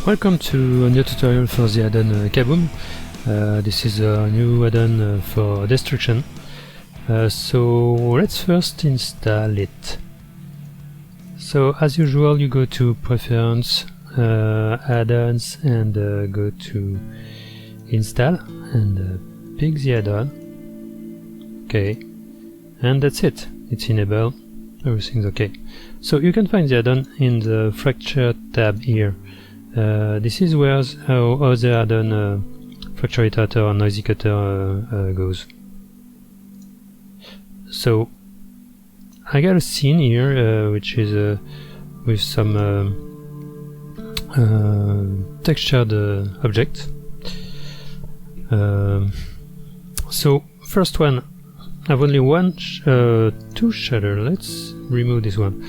Welcome to a new tutorial for the addon KABOOM. This is a new addon for destruction. So let's first install it. So as usual, you go to Preference, Add-ons, and go to Install and pick the add-on. Okay, and that's it. It's enabled. Everything's okay. So you can find the add-on in the Fracture tab here. This is where our other add-on fracture iterator or noisy cutter goes. So I got a scene here which is with some textured object. So first one, I have only two shader. Let's remove this one.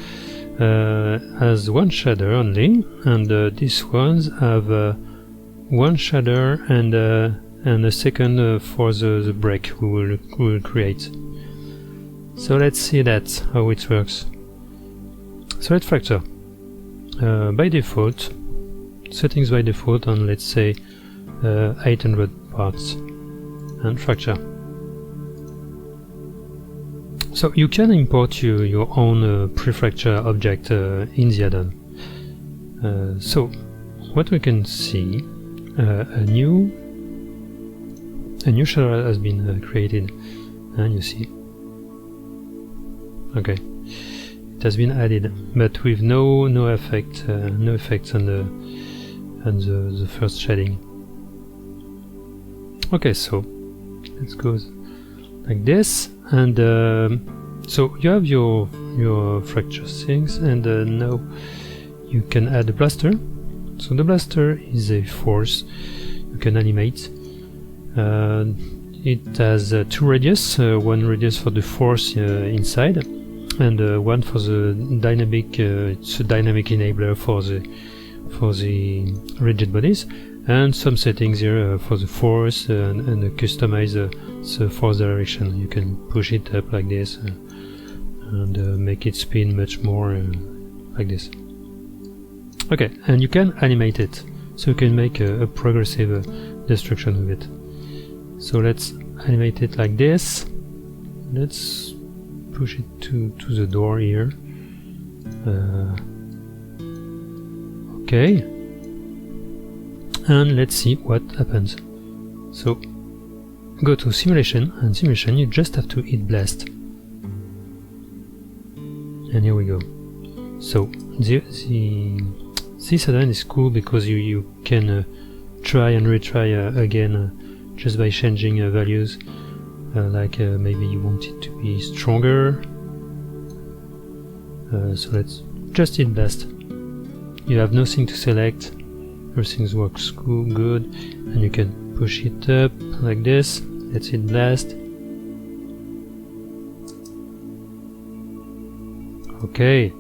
Has one shader only, and these ones have one shader and a second for the break we will create. So let's see that how it works. So let's fracture. By default, settings by default on, let's say, 800 parts, and fracture. So you can import your own pre-fracture object in the add-on. So what we can see, a new shader has been created, and you see, okay, it has been added, but with no effect, no effects on the first shading. Okay, so let's go like this, and so you have your fracture things, and now you can add a blaster. So the blaster is a force you can animate. It has two radius, one radius for the force inside, and one for the dynamic. It's a dynamic enabler for the rigid bodies, and some settings here for the force and customize the force direction. You can push it up like this and make it spin much more like this. Okay, and you can animate it, so you can make a progressive destruction with it. So let's animate it like this. Let's push it to the door here. Okay, and let's see what happens. So go to simulation, and simulation you just have to hit blast, and here we go. So this add-on is cool because you can try and retry again just by changing values, like maybe you want it to be stronger. So let's just hit blast. You have nothing to select, everything works good, and you can push it up like this. Let's hit blast. Okay,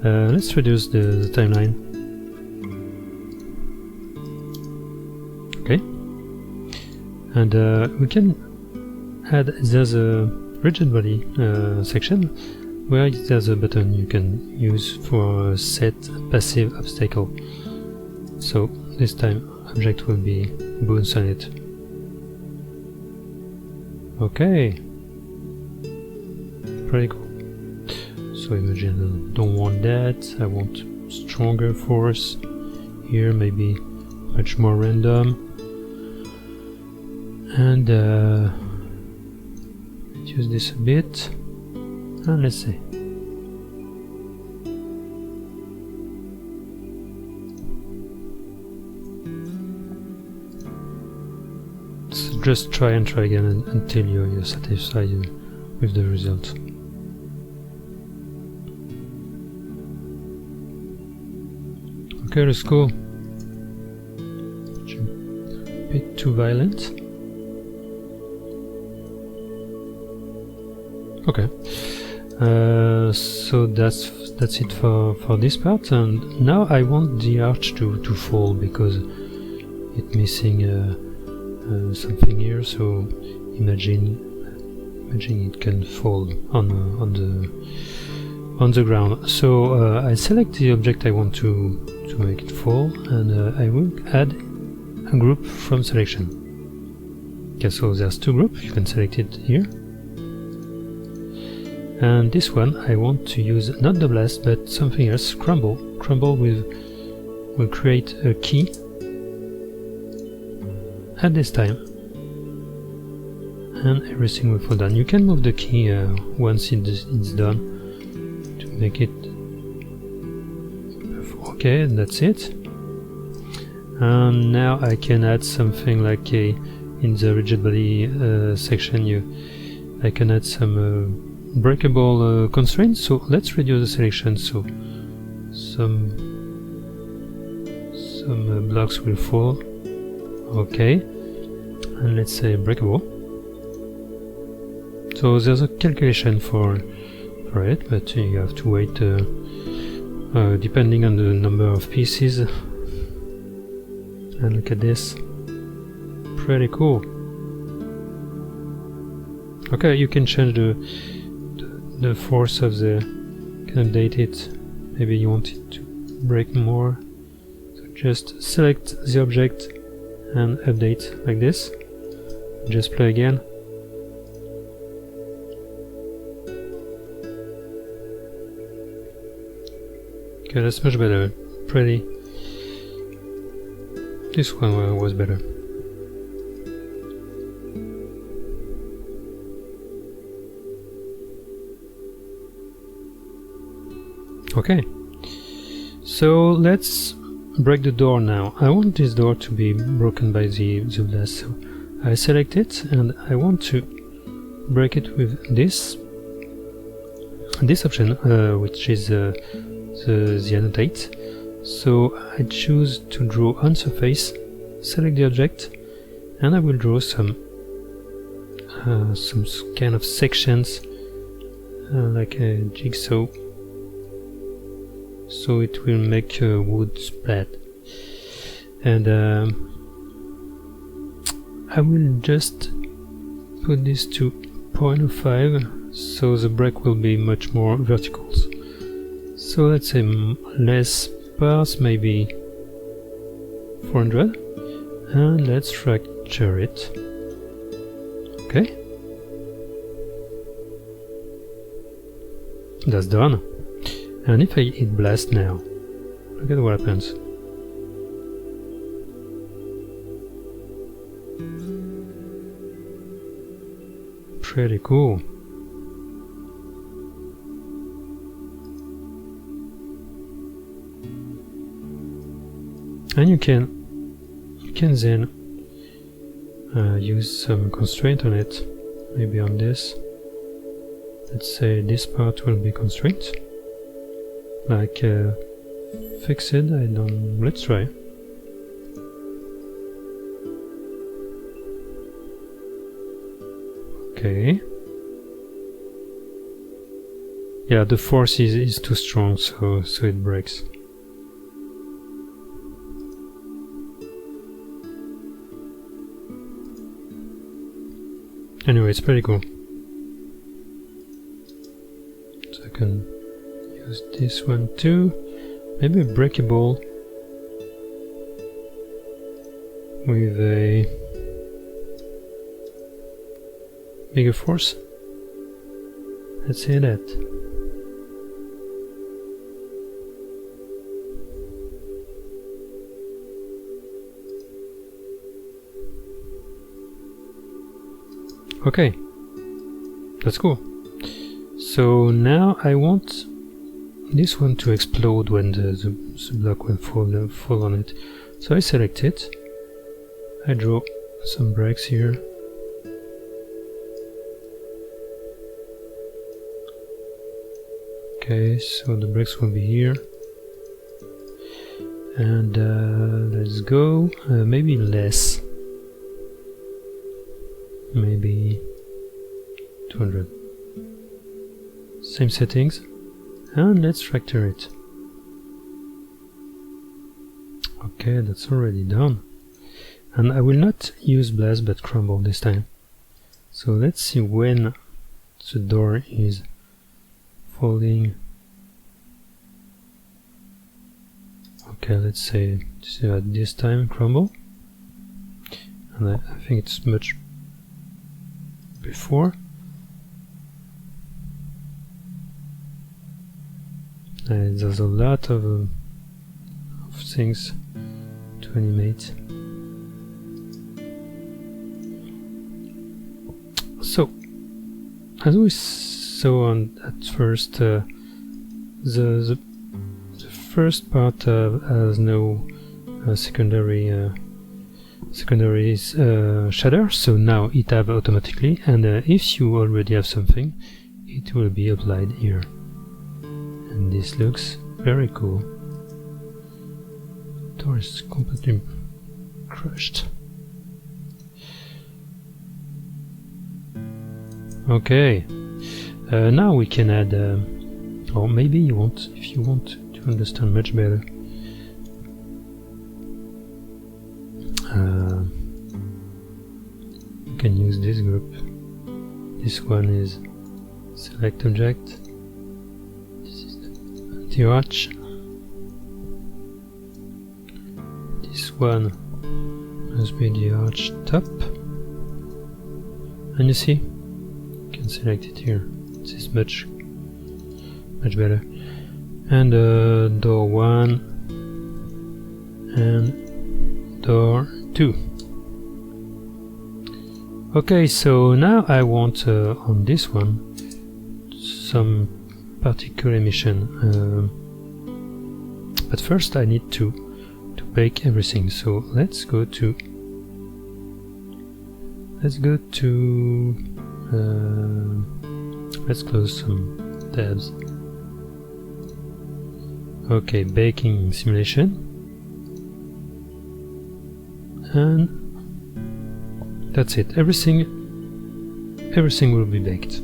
let's reduce the timeline. Okay, and we can add, there's a rigid body section where there's a button you can use for set passive obstacle. So this time object will be bounce on it. Okay, pretty cool. So imagine I don't want that, I want stronger force here, maybe much more random, and use this a bit, and let's see. So just try and try again until you're satisfied with the result. Okay, let's go. A bit too violent. Okay, so that's it for this part, and now I want the arch to fall because it's missing something here. So imagine it can fall on the ground. So I select the object I want to to make it full, and I will add a group from selection. Okay, so there's two groups, you can select it here. And this one I want to use not the blast but something else, crumble. Crumble will create a key at this time, and everything will fall down. You can move the key once it's done to make it okay, and that's it. And now I can add something like in the rigid body section I can add some breakable constraints. So let's reduce the selection, so some blocks will fall. Okay, and let's say breakable. So there's a calculation for it, but you have to wait depending on the number of pieces. And look at this, pretty cool. Okay, you can change the force of the, can update it. Maybe you want it to break more. So just select the object and update like this. Just play again. Okay, that's much better. Pretty. This one was better. Okay, so let's break the door now. I want this door to be broken by the blast, so I select it and I want to break it with this option, which is the annotate. So I choose to draw on surface, select the object, and I will draw some kind of sections like a jigsaw. So it will make a wood splat, and I will just put this to 0.05 so the break will be much more verticals. So let's say less parts, maybe 400, and let's fracture it. Okay, that's done. And if I hit blast now, look at what happens. Pretty cool. And you can then use some constraint on it, maybe on this. Let's say this part will be constraint. Like fixed, let's try. Okay. Yeah, the force is too strong, so it breaks. Anyway, it's pretty cool. So I can use this one too. Maybe breakable with a bigger force. Let's say that. Okay, that's cool. So now I want this one to explode when the block will fall on it. So I select it, I draw some breaks here. Okay, so the breaks will be here. And let's go, maybe less. Maybe 200. Same settings, and let's fracture it. Okay, that's already done. And I will not use blast but crumble this time. So let's see when the door is falling. Okay. Okay, let's say this time crumble, and I think it's much before. There's a lot of things to animate. So, as we saw at first, the first part has no secondary shader, so now it have automatically, and if you already have something, it will be applied here. And this looks very cool. The door is completely crushed. Okay, now we can add, or maybe you want, if you want to understand much better, you can use this group. This one is select object. The arch. This one must be the arch top, and you see, you can select it here. This is much better. And door 1 and door 2. Okay, so now I want on this one some particle emission, but first I need to bake everything. So let's go to let's close some tabs. Okay, baking simulation, and that's it. Everything will be baked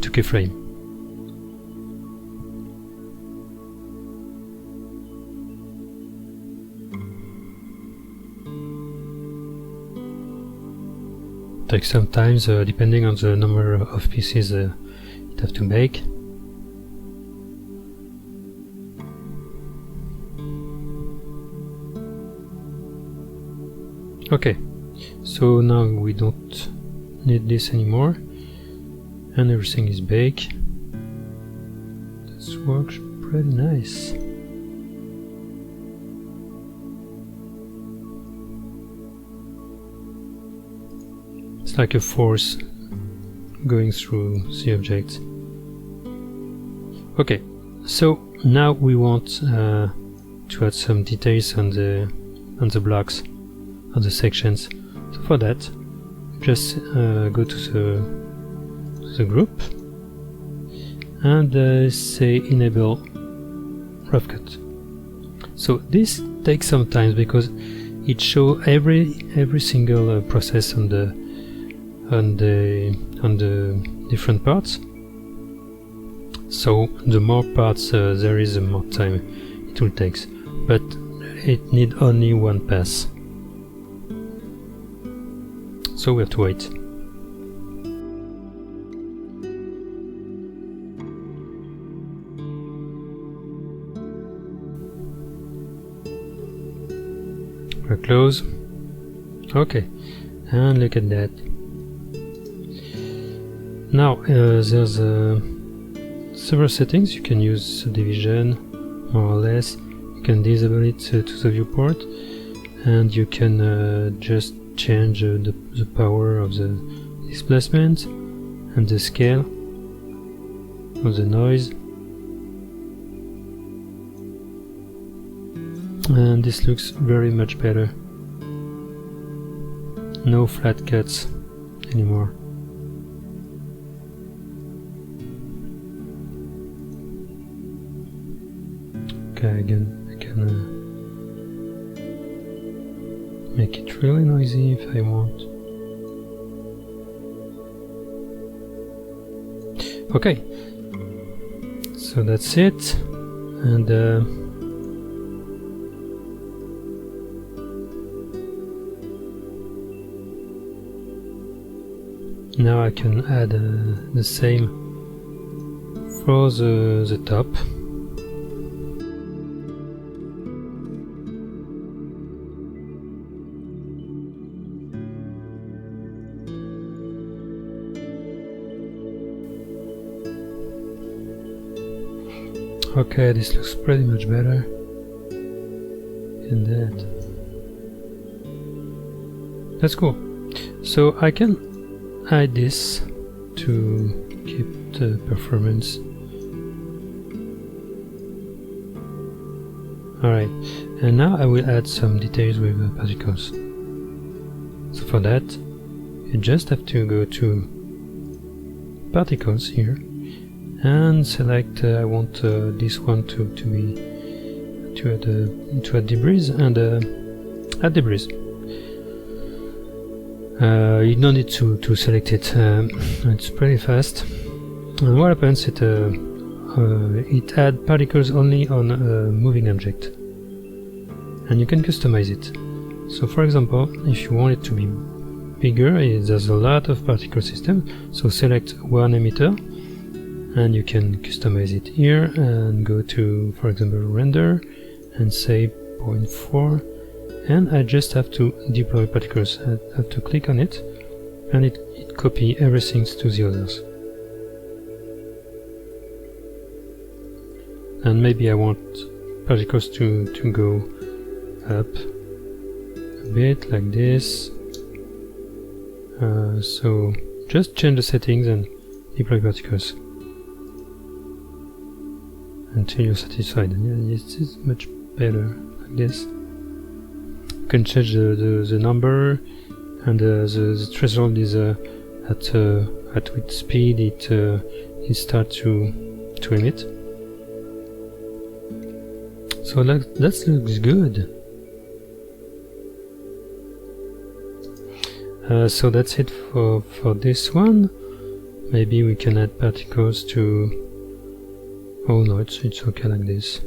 to keyframe. Takes some time, depending on the number of pieces it have to bake. Okay, so now we don't need this anymore, and everything is baked. This works pretty nice. It's like a force going through the object. Okay, so now we want to add some details on the blocks, on the sections. So for that, just go to the group and say enable rough cut. So this takes some time because it shows every single process on the different parts. So the more parts there is, the more time it will take, but it needs only one pass. So we have to wait. We're close. Okay, and look at that. Now there's several settings. You can use subdivision, more or less. You can disable it to the viewport, and you can just change the power of the displacement and the scale of the noise. And this looks very much better. No flat cuts anymore. Okay, again, I can make it really noisy if I want. Okay, so that's it, and now I can add the same for the top. Okay, this looks pretty much better than that. That's cool. So I can hide this to keep the performance. Alright, and now I will add some details with particles. So for that, you just have to go to particles here and select I want this one to be to add debris and add debris. You don't need to select it. It's pretty fast. And what happens? It adds particles only on a moving object, and you can customize it. So, for example, if you want it to be bigger, there's a lot of particle system. So select one emitter, and you can customize it here and go to, for example, render and say 0.4. And I just have to deploy particles. I have to click on it, and it copy everything to the others. And maybe I want particles to go up a bit like this. So just change the settings and deploy particles until you're satisfied. And yeah, this is much better like this. You can change the number, and the threshold is at which speed it starts to emit. So that looks good. So that's it for this one. Maybe we can add particles to... Oh no, it's okay like this.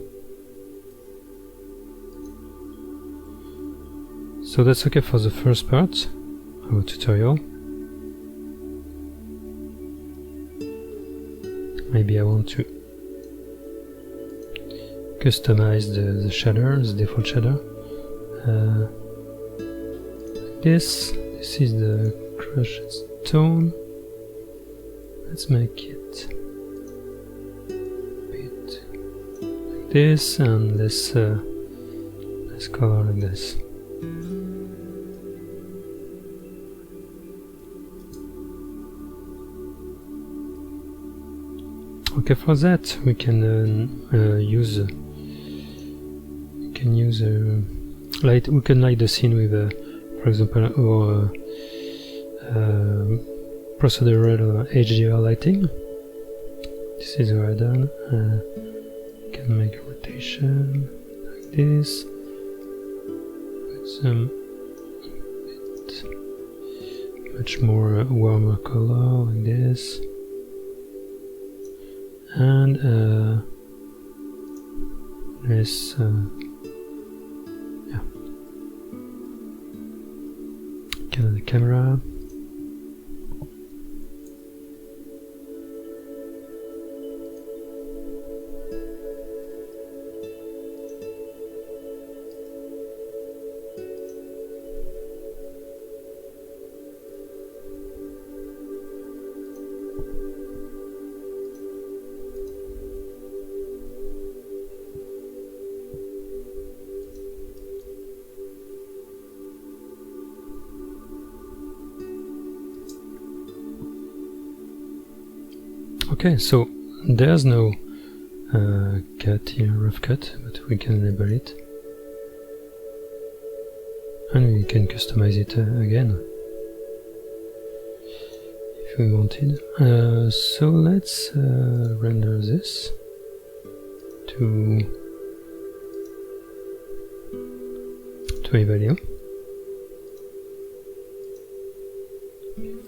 So that's okay for the first part of our tutorial. Maybe I want to customize the shader, the default shader. This is the crushed stone. Let's make it a bit like this, and let's color like this. Okay, for that we can use light. We can light the scene with, for example, our procedural HDR lighting. This is our add-on. We can make a rotation like this. Put some bit much more warmer color like this. And let's the camera. Okay, so there's no cut here, rough cut, but we can enable it, and we can customize it again if we wanted. So let's render this to a value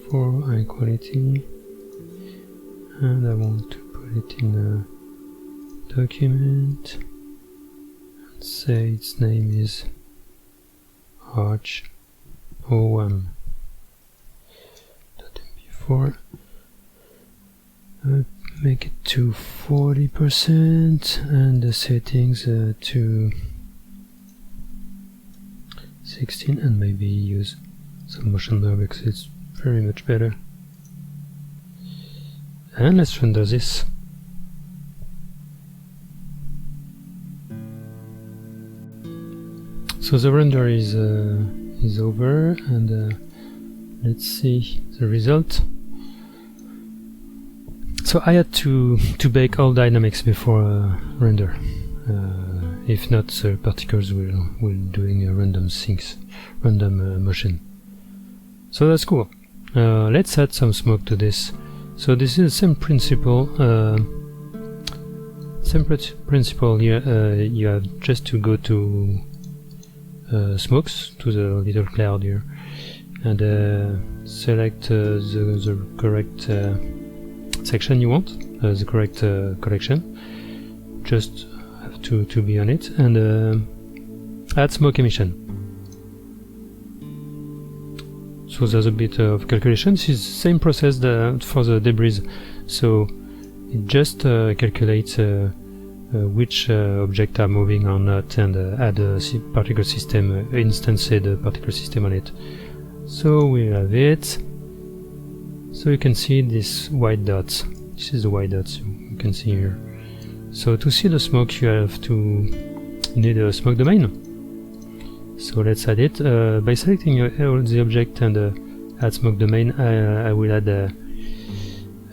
for high quality. And I want to put it in a document and say its name is arch01. .mp4. Make it to 40% and the settings to 16, and maybe use some motion blur because it's very much better. And let's render this. So the render is over, and let's see the result. So I had to bake all dynamics before render. If not, the particles will doing a random things, random motion. So that's cool. Let's add some smoke to this. So this is the same principle. Principle here. You have just to go to smokes, to the little cloud here, and select the correct section you want, the correct collection. Just have to be on it, and add smoke emission. So there's a bit of calculation. This is the same process for the debris. So it just calculates which objects are moving or not, and add a particle system, instance the particle system on it. So we have it. So you can see these white dots. This is the white dots you can see here. So to see the smoke, you need a smoke domain. So let's add it by selecting all the object and add smoke domain. I will add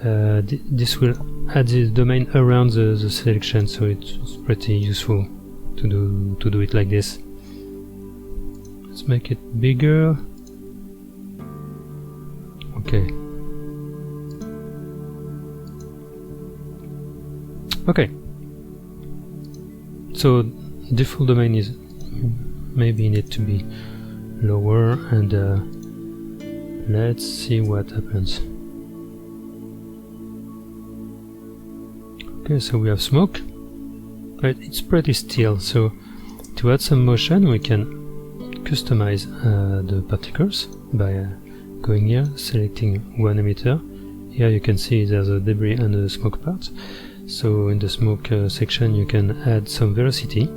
this will add the domain around the selection, so it's pretty useful to do it like this. Let's make it bigger. Okay. Okay. So default domain is maybe need to be lower, and let's see what happens. Okay, so we have smoke, but it's pretty still. So to add some motion, we can customize the particles by going here, selecting one emitter. Here you can see there's a debris and a smoke part. So in the smoke section, you can add some velocity,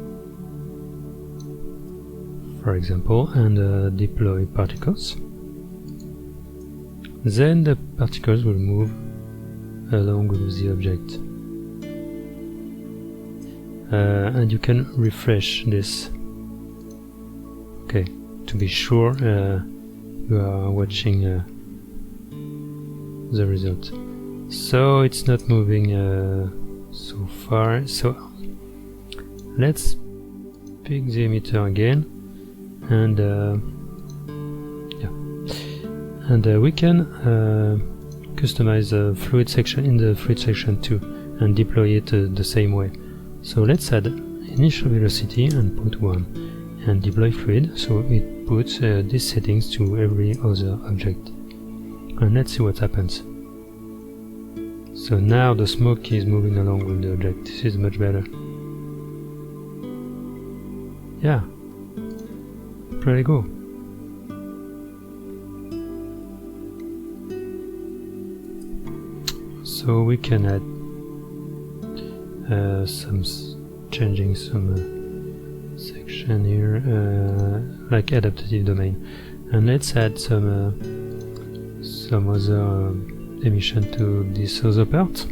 for example, and deploy particles. Then the particles will move along with the object. And you can refresh this, okay, to be sure you are watching the result. So it's not moving so far, so let's pick the emitter again, and we can customize the fluid section in the fluid section too, and deploy it the same way. So let's add initial velocity and put 1, and deploy fluid, so it puts these settings to every other object. And let's see what happens. So now the smoke is moving along with the object. This is much better. Yeah, pretty cool. So we can add changing some section here, like adaptive domain, and let's add some other emission to this other part.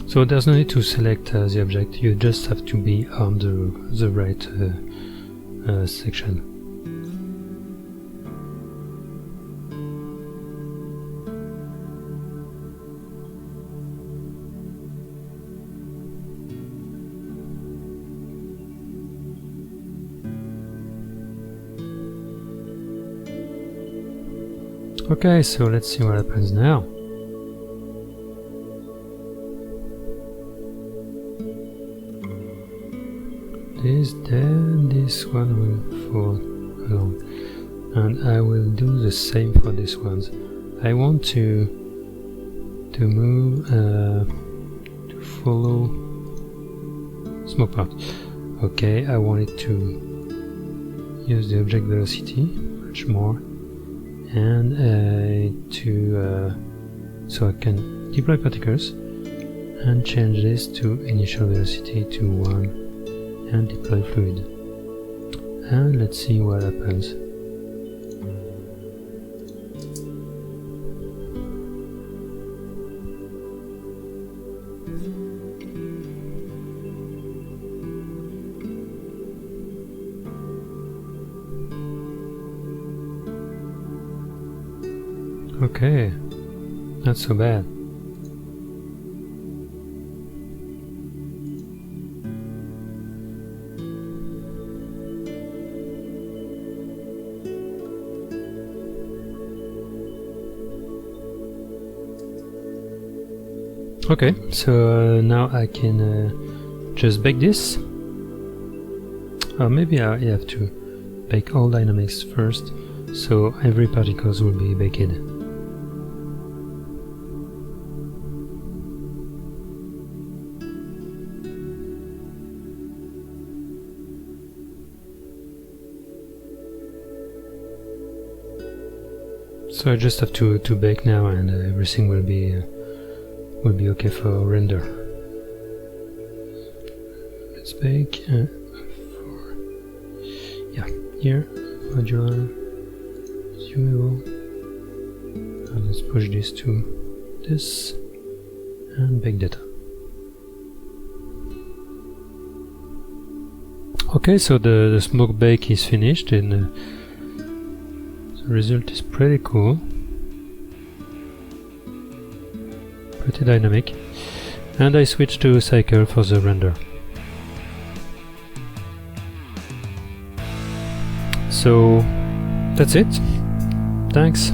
So there's no need to select the object, you just have to be on the right section. Okay, so let's see what happens now. Then this one will fall along, and I will do the same for these ones. I want to move to follow smoke part. Okay, I want it to use the object velocity much more, and so I can deploy particles and change this to initial velocity to 1. And deploy fluid, and let's see what happens. Okay, not so bad. Okay, so now I can just bake this. Or maybe I have to bake all dynamics first, so every particles will be baked. So I just have to bake now, and everything will be okay for render. Let's bake here, modular, 0, and let's push this to this, and bake data. Okay, so the smoke bake is finished, and the result is pretty cool, pretty dynamic, and I switch to cycle for the render. So that's it. Thanks.